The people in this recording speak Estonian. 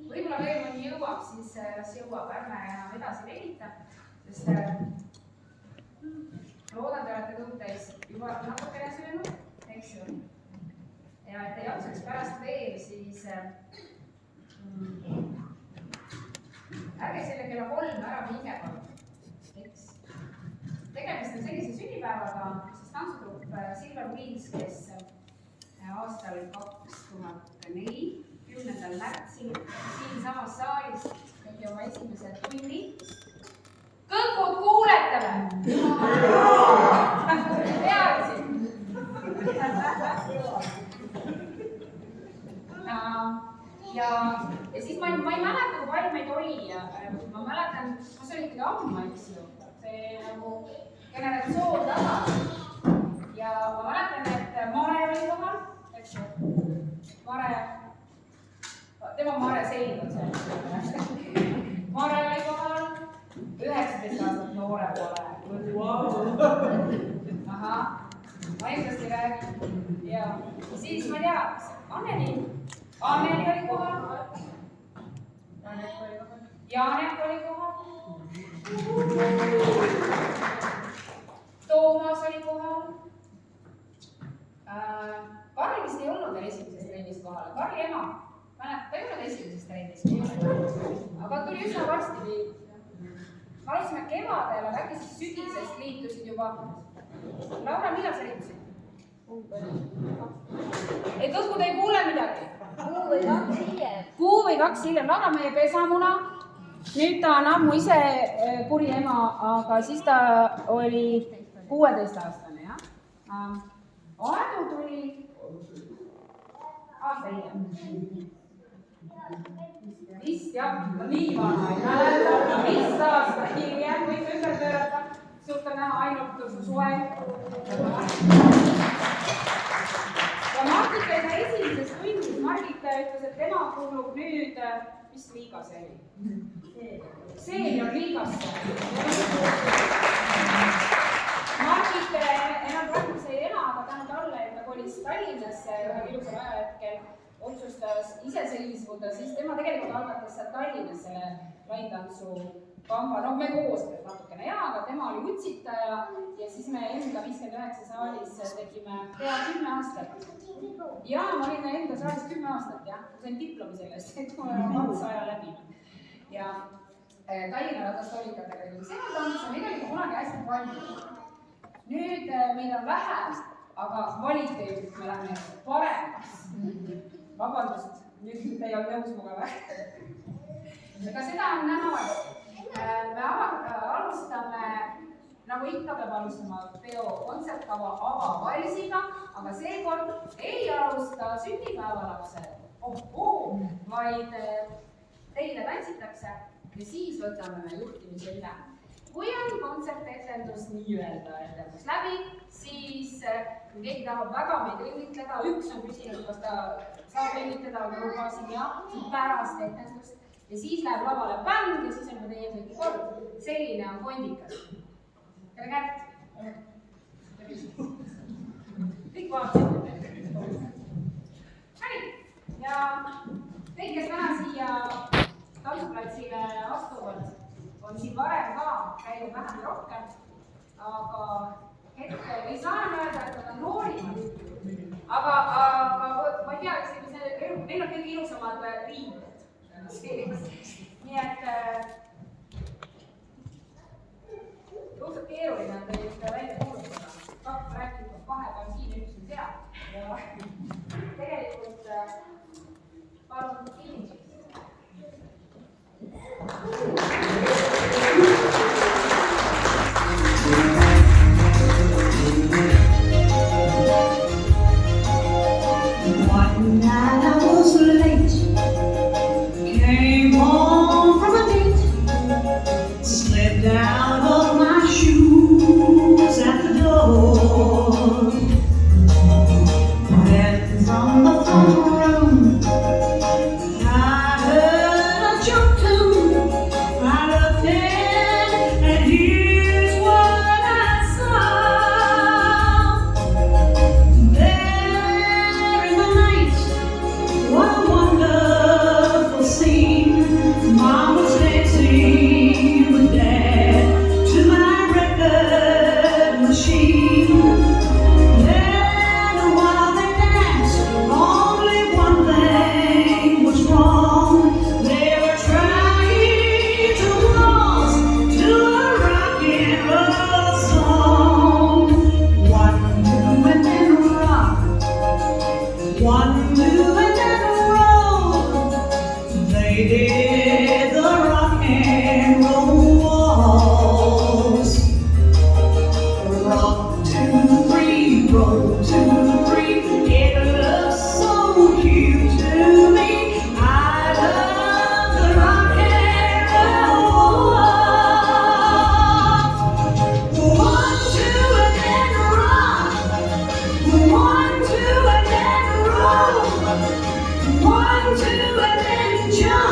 võib-olla veel mõni jõuab, siis las jõuab, ärme enam edasi venita, sest loodan, te olete kõhutäis juba natukene söönud, eks ju. Ja et ei jaksaks pärast veel, siis ärge selle kella 3 ära minge, eks. Tegemist on sellise sünnipäevaga, siis tantsutrupp Silver Wheels, kes aastal 2004, 10. märtsil siinsamas saalis tegi oma esimese tunni. Kõkud kuulete või? Teadsin. Ja siis ma ei mäleta, kui palju meid oli. Ma mäletan, see oli ikkagi ammu, eks ju. See nagu generatsioon tagasi. Ja ma mäletan, et Mare oli kohal, eks ju. Tema Mare selg on see. Mare oli kohal, 19 aastat noore pole. Ahah, ma endast ei räägi. Ja siis ma ei tea, Anneli oli kohal. Janek oli kohal. Toomas oli kohal. Karli vist ei olnud veel esimeses trennis kohal. Karli ema, ta ei olnud esimeses trennis kohal. Aga tuli üsna varsti. Ma alustasime kevadel, aga äkki siis sügisest liitusid juba. Laura, millal sa liitusid? Ei, kõhkud ei kuule midagi. Kuu või kaks hiljem. Laura meie pesamuna. Nüüd ta on ammu ise kuri ema, aga siis ta oli 16-aastane, jah. Aedu tuli aasta hiljem. Vist jah, nii vana ei mäleta, vist aasta hiljem, võite ümber pöörata, suurt on näha ainult suve. Ja Margita ei saa esimeses tunnis, Margita ütles, et tema kuulub nüüd, mis liiga see oli? Seenior liigasse. Margita enam praegu ei ela, aga tänu talle, et ta kolis Tallinnasse ühel ilusal ajahetkel, otsustas iseseisvuda, siis tema tegelikult algatas seal Tallinnas selle laintantsu kamba, no me koos natukene jaa, aga tema oli utsitaja ja siis me enda 59 saalis tegime pea 10 aastat. Jaa, ma olin enda saalis 10 aastat, jah, ma sain diplomi sellest, et ma olen otsa aja läbinud. Ja Tallinna ratastolikatega tuli see tants ja meil oli kunagi hästi palju. Nüüd meil on vähe, aga kvaliteedilt me läheme paremaks. Vabandust, nüüd te ei ole nõus muga või? Aga seda on näha, me alustame, nagu ikka peab alustama peo kontsertkava avavalsiga, aga seekord ei alusta sünnipäevalapsed, vaid teile tantsitakse ja siis võtame me juhtimise üle. Kui on kontsertetendus nii-öelda etendus läbi, siis kui keegi tahab väga meid õnnitleda, üks on küsinud, kas ta saab õnnitleda, aga lubasin ja pärast etendust. Ja siis läheb lavale bänd ja siis on ka teie kõiki kord. Selline on kondikas. Tere kätt! Kõik vaatasid. Ja kõik, kes täna siia tantsuplatsile astuvad, on siin varem ka käinud vähem ja rohkem, aga hetkel ei saa öelda, et nad on noorimad. Aga ma ei tea, meil on kõige ilusamad riided. Nii et suhteliselt keeruline on teil välja kuulutada. Kaks rääkinud vahepeal siin, üks on seal. Ja tegelikult palun kinni. One night I was late, came home from a date, slipped out of my shoes at the door. Then from the front room I heard a joke tune. I looked in and here's what I saw. There in the night They did the rock and roll waltz. Rock 2, 3, roll 2, 3. It looks so cute to me. I love the rock and roll waltz. 1, 2, and then rock. 1, 2, and then roll. 1, 2, and then jump.